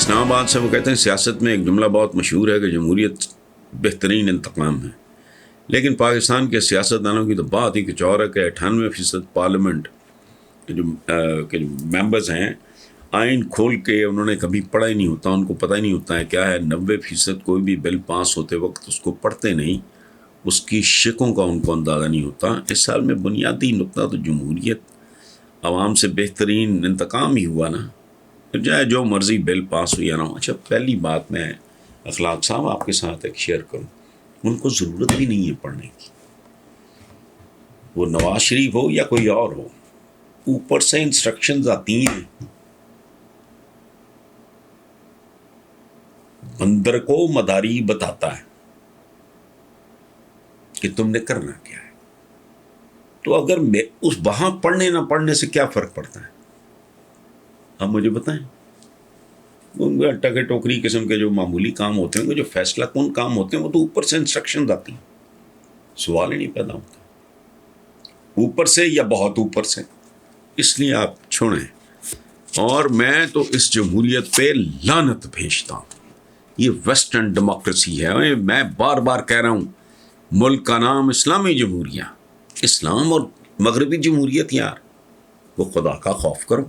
اسلام آباد سے وہ کہتے ہیں سیاست میں ایک جملہ بہت مشہور ہے کہ جمہوریت بہترین انتقام ہے، لیکن پاکستان کے سیاستدانوں کی تو بات ہی کچھ اور ہے کہ 98% پارلیمنٹ کے جو ممبرز ہیں آئین کھول کے انہوں نے کبھی پڑھا ہی نہیں ہوتا، ان کو پتہ ہی نہیں ہوتا ہے کیا ہے۔ 90% کوئی بھی بل پاس ہوتے وقت اس کو پڑھتے نہیں، اس کی شکوں کا ان کو اندازہ نہیں ہوتا۔ اس سال میں بنیادی نقطہ تو جمہوریت، عوام سے بہترین انتقام ہی ہوا نا، چاہے جو مرضی بل پاس ہو یا نہ ہو۔ اچھا، پہلی بات میں اخلاق صاحب آپ کے ساتھ ایک شیئر کروں، ان کو ضرورت بھی نہیں ہے پڑھنے کی، وہ نواز شریف ہو یا کوئی اور ہو، اوپر سے انسٹرکشنز آتی ہیں، بندر کو مداری بتاتا ہے کہ تم نے کرنا کیا ہے۔ تو اگر میں اس وہاں پڑھنے نہ پڑھنے سے کیا فرق پڑتا ہے، آپ مجھے بتائیں۔ ان ٹکے ٹوکری قسم کے جو معمولی کام ہوتے ہیں، جو فیصلہ کن کام ہوتے ہیں، وہ تو اوپر سے انسٹرکشنز آتی ہیں، سوال ہی نہیں پیدا ہوتا اوپر سے یا بہت اوپر سے۔ اس لیے آپ چھوڑیں، اور میں تو اس جمہوریت پہ لعنت بھیجتا ہوں۔ یہ ویسٹرن ڈیموکریسی ہے، میں بار بار کہہ رہا ہوں، ملک کا نام اسلامی جمہوریہ، اسلام اور مغربی جمہوریت، یار وہ خدا کا خوف کرو،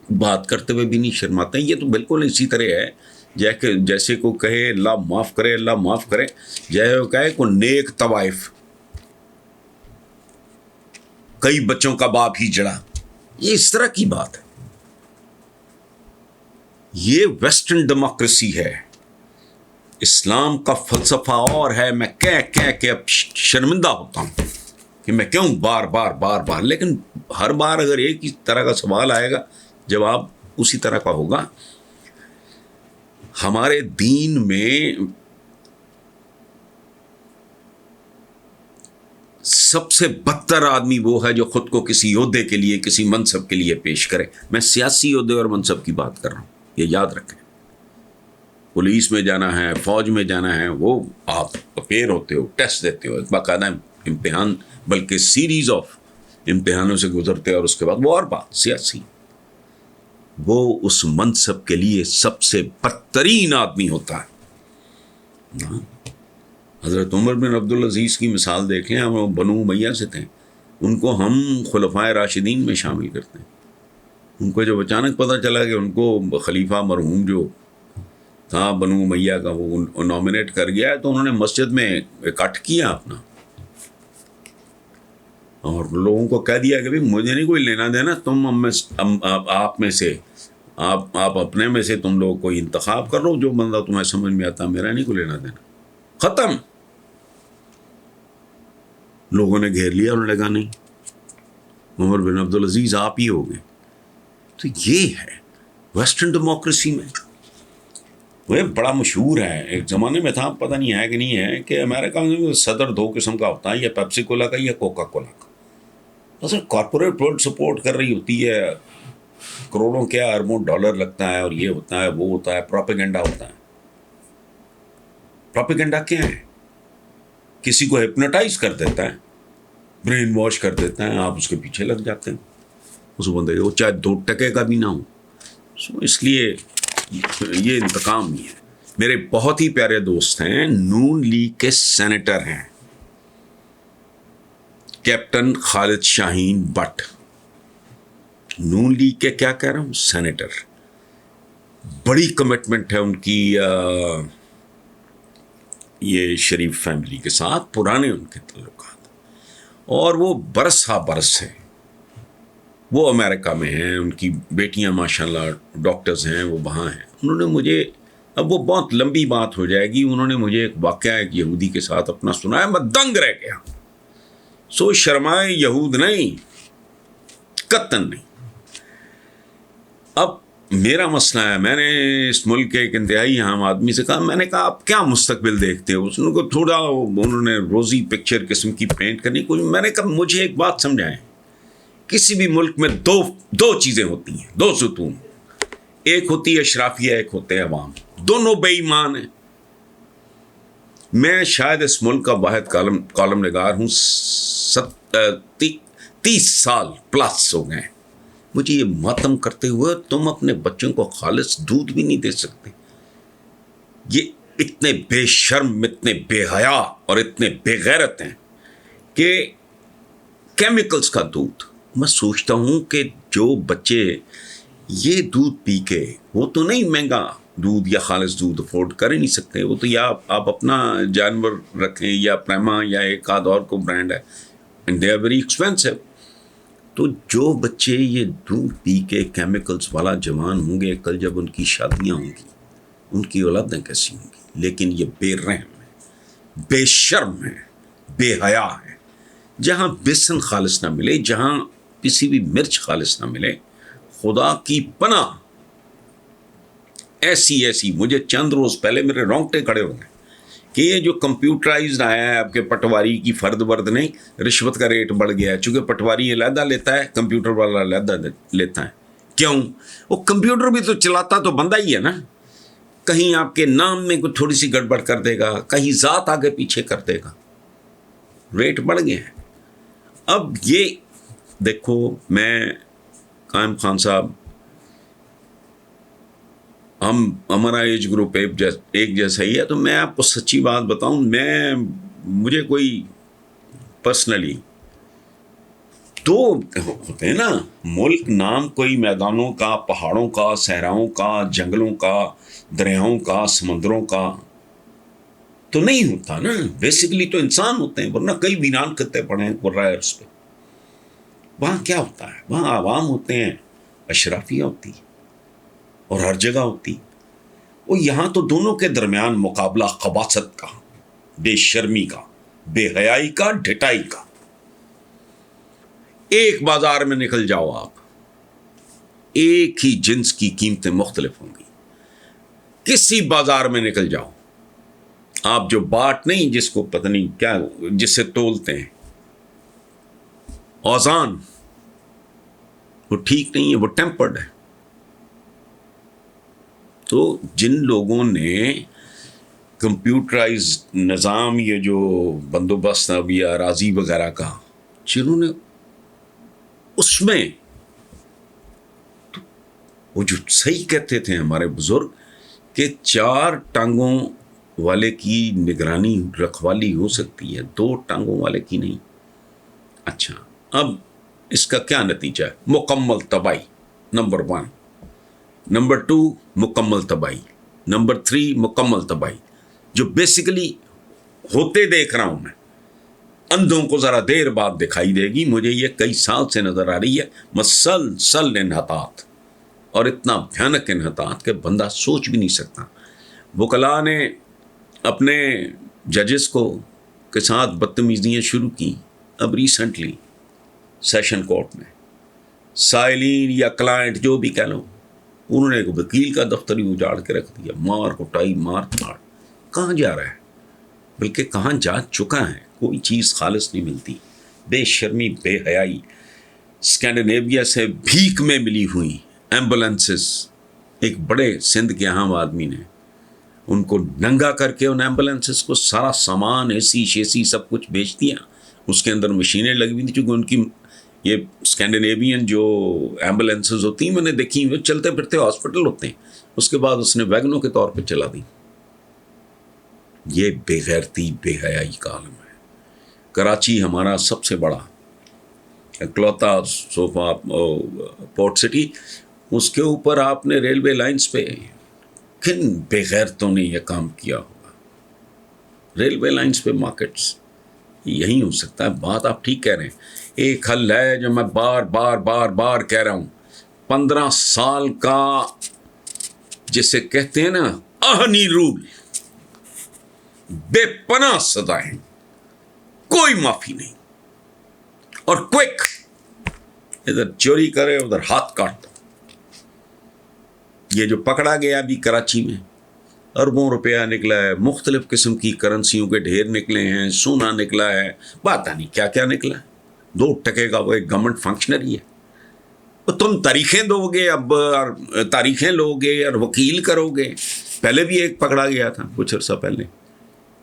بات کرتے ہوئے بھی نہیں شرماتے۔ یہ تو بالکل اسی طرح ہے جیسے کو کہے اللہ معاف کرے، اللہ معاف کرے، جیسے وہ کہے کو نیک طوائف، کئی بچوں کا باپ ہی جڑا، یہ اس طرح کی بات ہے۔ یہ ویسٹرن ڈیموکریسی ہے، اسلام کا فلسفہ اور ہے۔ میں کہہ کے اب شرمندہ ہوتا ہوں کہ میں کیوں بار بار، لیکن ہر بار اگر ایک ہی طرح کا سوال آئے گا، جواب اسی طرح کا ہوگا۔ ہمارے دین میں سب سے بدتر آدمی وہ ہے جو خود کو کسی عہدے کے لیے، کسی منصب کے لیے پیش کرے۔ میں سیاسی عہدے اور منصب کی بات کر رہا ہوں، یہ یاد رکھیں۔ پولیس میں جانا ہے، فوج میں جانا ہے، وہ آپ اپیئر ہوتے ہو، ٹیسٹ دیتے ہو، باقاعدہ امتحان، بلکہ سیریز آف امتحانوں سے گزرتے ہیں، اور اس کے بعد وہ اور بات سیاسی، وہ اس منصب کے لیے سب سے بدترین آدمی ہوتا ہے۔ حضرت عمر بن عبدالعزیز کی مثال دیکھ لیں، وہ بنو امیہ سے تھے، ان کو ہم خلفائے راشدین میں شامل کرتے ہیں۔ ان کو جب اچانک پتہ چلا کہ ان کو خلیفہ مرحوم جو تھا بنو امیہ کا وہ نامنیٹ کر گیا ہے، تو انہوں نے مسجد میں اکٹھ کیا اپنا، اور لوگوں کو کہہ دیا کہ بھائی مجھے نہیں کوئی لینا دینا، تم آپ میں سے، آپ اپنے میں سے تم لوگ کوئی انتخاب کر لو، جو بندہ تمہیں سمجھ میں آتا، میرا نہیں کوئی لینا دینا، ختم۔ لوگوں نے گھیر لیا، انہوں نے کہا نہیں، عمر بن عبدالعزیز آپ ہی ہو گئے۔ تو یہ ہے ویسٹرن ڈیموکریسی میں، وہ بڑا مشہور ہے، ایک زمانے میں تھا، پتہ نہیں ہے کہ نہیں ہے، کہ امریکہ میں صدر دو قسم کا ہوتا ہے، یا پیپسی کولا کا یا کوکا کولا کا۔ اصل کارپوریٹ ورلڈ سپورٹ کر رہی ہوتی ہے، کروڑوں کیا اربوں ڈالر لگتا ہے، اور یہ ہوتا ہے، وہ ہوتا ہے، پروپیگنڈا ہوتا ہے۔ پروپیگنڈا کیا ہے؟ کسی کو ہپنوٹائز کر دیتا ہے، برین واش کر دیتا ہے، آپ اس کے پیچھے لگ جاتے ہیں، اس بندے کو چاہے 2 ٹکے کا بھی نہ ہو۔ اس لیے یہ انتقام نہیں ہے۔ میرے بہت ہی پیارے دوست ہیں، نون لیگ کے سینیٹر ہیں، کیپٹن خالد شاہین بٹ، نون لیگ کے کیا کہہ رہا ہوں، سینیٹر، بڑی کمٹمنٹ ہے ان کی یہ شریف فیملی کے ساتھ، پرانے ان کے تعلقات، اور وہ برس ہا برس ہے، وہ امریکہ میں ہیں، ان کی بیٹیاں ماشاءاللہ ڈاکٹرز ہیں، وہ وہاں ہیں۔ انہوں نے مجھے، اب وہ بہت لمبی بات ہو جائے گی، انہوں نے مجھے ایک واقعہ ایک یہودی کے ساتھ اپنا سنایا، میں دنگ رہ گیا۔ سو شرمائے یہود نہیں، قطعاً نہیں۔ اب میرا مسئلہ ہے، میں نے اس ملک کے ایک انتہائی عام آدمی سے کہا، میں نے کہا آپ کیا مستقبل دیکھتے ہو؟ اس کو تھوڑا انہوں نے روزی پکچر قسم کی پینٹ کرنی کوئی، میں نے کہا مجھے ایک بات سمجھائیں، کسی بھی ملک میں دو چیزیں ہوتی ہیں، 2 ستون، ایک ہوتی ہے اشرافیہ، ایک ہوتے ہیں عوام، دونوں بے ایمان ہیں۔ میں شاید اس ملک کا واحد کالم نگار ہوں، 30 سال پلس ہو گئے مجھے یہ ماتم کرتے ہوئے تم اپنے بچوں کو خالص دودھ بھی نہیں دے سکتے. یہ اتنے بے شرم، اتنے بے حیا اور اتنے بے غیرت ہیں کہ کیمیکلز کا دودھ. میں سوچتا ہوں کہ جو بچے یہ دودھ پی کے، وہ تو نہیں مہنگا دودھ یا خالص دودھ افورڈ کر ہی نہیں سکتے، وہ تو یا آپ اپنا جانور رکھیں یا پریما یا ایک آدھ اور کو برانڈ ہے، and they are very expensive. تو جو بچے یہ دودھ پی کے کیمیکلز والا جوان ہوں گے، کل جب ان کی شادیاں ہوں گی، ان کی اولادیں کیسی ہوں گی؟ لیکن یہ بے رحم ہے، بے شرم ہے، بے حیا ہے. جہاں بیسن خالص نہ ملے، جہاں کسی بھی مرچ خالص نہ ملے، خدا کی پناہ ایسی مجھے چند روز پہلے میرے رونگٹے کھڑے ہو گئے کہ یہ جو کمپیوٹرائزڈ آیا ہے آپ کے پٹواری کی فرد ورد نہیں، رشوت کا ریٹ بڑھ گیا ہے. چونکہ پٹواری علیحدہ لیتا ہے، کمپیوٹر والا علیحدہ لیتا ہے. کیوں؟ وہ کمپیوٹر بھی تو چلاتا تو بندہ ہی ہے نا. کہیں آپ کے نام میں کوئی تھوڑی سی گڑبڑ کر دے گا، کہیں ذات آگے پیچھے کر دے گا، ریٹ بڑھ گئے ہیں. اب یہ دیکھو، میں قائم خان صاحب، ہمارا ایج گروپ ایک جیسا ہی ہے، تو میں آپ کو سچی بات بتاؤں، مجھے کوئی پرسنلی دو ہوتے ہیں نا ملک، نام کوئی میدانوں کا، پہاڑوں کا، صحراؤں کا، جنگلوں کا، دریاؤں کا، سمندروں کا تو نہیں ہوتا نا. بیسیکلی تو انسان ہوتے ہیں، ورنہ کئی ویران خطے پڑے ہیں قرائرس پہ. وہاں کیا ہوتا ہے؟ وہاں عوام ہوتے ہیں، اشرافیہ ہوتی ہے اور ہر جگہ ہوتی. وہ یہاں تو دونوں کے درمیان مقابلہ خباثت کا، بے شرمی کا، بے حیائی کا، ڈھٹائی کا. ایک بازار میں نکل جاؤ آپ، ایک ہی جنس کی قیمتیں مختلف ہوں گی. کسی بازار میں نکل جاؤ آپ، جو باٹ نہیں، جس کو پتہ نہیں کیا، جس سے تولتے ہیں، اوزان، وہ ٹھیک نہیں ہے، وہ ٹیمپرڈ ہے. تو جن لوگوں نے کمپیوٹرائز نظام، یہ جو بندوبست اب یہ اراضی وغیرہ کا، جنہوں نے اس میں، وہ جو صحیح کہتے تھے ہمارے بزرگ کہ 4 ٹانگوں والے کی نگرانی رکھوالی ہو سکتی ہے، 2 ٹانگوں والے کی نہیں. اچھا، اب اس کا کیا نتیجہ ہے؟ مکمل تباہی، نمبر 1. نمبر 2 مکمل تباہی. نمبر 3 مکمل تباہی، جو بیسیکلی ہوتے دیکھ رہا ہوں میں. اندھوں کو ذرا دیر بعد دکھائی دے گی، مجھے یہ کئی سال سے نظر آ رہی ہے. مسلسل انحطاط، اور اتنا بھیانک انحطاط کہ بندہ سوچ بھی نہیں سکتا. وکلاء نے اپنے ججز کے ساتھ بدتمیزیاں شروع کی. اب ریسنٹلی سیشن کورٹ میں سائلین یا کلائنٹ جو بھی کہہ لو، انہوں نے ایک وکیل کا دفتر ہی اجاڑ کے رکھ دیا. مار کٹائی، مار پھاڑ. کہاں جا رہا ہے؟ بلکہ کہاں جا چکا ہے. کوئی چیز خالص نہیں ملتی. بے شرمی، بے حیائی. اسکینڈینیویا سے بھیک میں ملی ہوئی ایمبولینسز، ایک بڑے سندھ کے اہم آدمی نے ان کو ننگا کر کے ان ایمبولینسز کو سارا سامان، اے سی شیسی سب کچھ بیچ دیا. اس کے اندر مشینیں لگی ہوئی تھیں، چونکہ ان کی یہ اسکینڈینیوین جو ایمبولینسز ہوتی ہیں میں نے دیکھی، وہ چلتے پھرتے ہاسپٹل ہوتے ہیں. اس کے بعد اس نے ویگنوں کے طور پہ چلا دی. یہ بے غیرتی، بے حیائی کا عالم ہے. کراچی ہمارا سب سے بڑا اکلوتا صوفہ پورٹ سٹی، اس کے اوپر آپ نے ریلوے لائنز پہ کن بے غیرتوں نے یہ کام کیا ہوگا. ریلوے لائنز پہ مارکیٹس، یہی ہو سکتا ہے. بات آپ ٹھیک کہہ رہے ہیں. ایک حل ہے جو میں بار بار بار بار کہہ رہا ہوں، 15 سال کا جسے کہتے ہیں نا آہنی رول، بے پناہ سزائیں، کوئی معافی نہیں، اور کوئک. ادھر چوری کرے ادھر ہاتھ کاٹ دو. یہ جو پکڑا گیا ابھی کراچی میں، اربوں روپیہ نکلا ہے، مختلف قسم کی کرنسیوں کے ڈھیر نکلے ہیں، سونا نکلا ہے، پتہ نہیں کیا کیا نکلا ہے. 2 ٹکے کا وہ ایک گورنمنٹ فنکشنری ہے. تم تاریخیں دو گے اب، اور تاریخیں لو گے اور وکیل کرو گے. پہلے بھی ایک پکڑا گیا تھا کچھ عرصہ پہلے،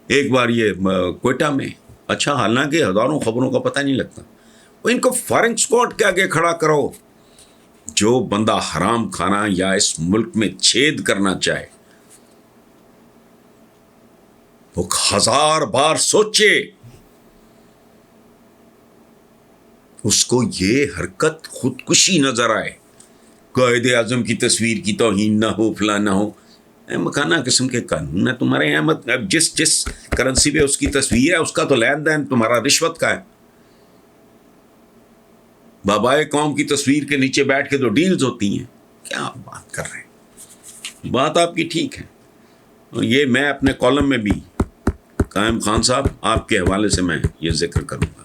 ایک بار یہ کوئٹہ میں. اچھا، حالانکہ ہزاروں خبروں کا پتہ نہیں لگتا. ان کو فائرنگ اسکواڈ کے آگے کھڑا کرو، جو بندہ حرام کھانا یا اس ملک میں چھید کرنا چاہے وہ 1000 بار سوچے، اس کو یہ حرکت خودکشی نظر آئے، قائد اعظم کی تصویر کی توہین نہ ہو، فلاں نہ ہو، مکانہ قسم کے قانون ہے تمہارے یہاں. مت جس کرنسی پہ اس کی تصویر ہے اس کا تو لین دین تمہارا رشوت کا ہے. بابائے قوم کی تصویر کے نیچے بیٹھ کے تو ڈیلز ہوتی ہیں. کیا آپ بات کر رہے ہیں؟ بات آپ کی ٹھیک ہے. یہ میں اپنے کالم میں بھی قائم خان صاحب آپ کے حوالے سے میں یہ ذکر کروں گا.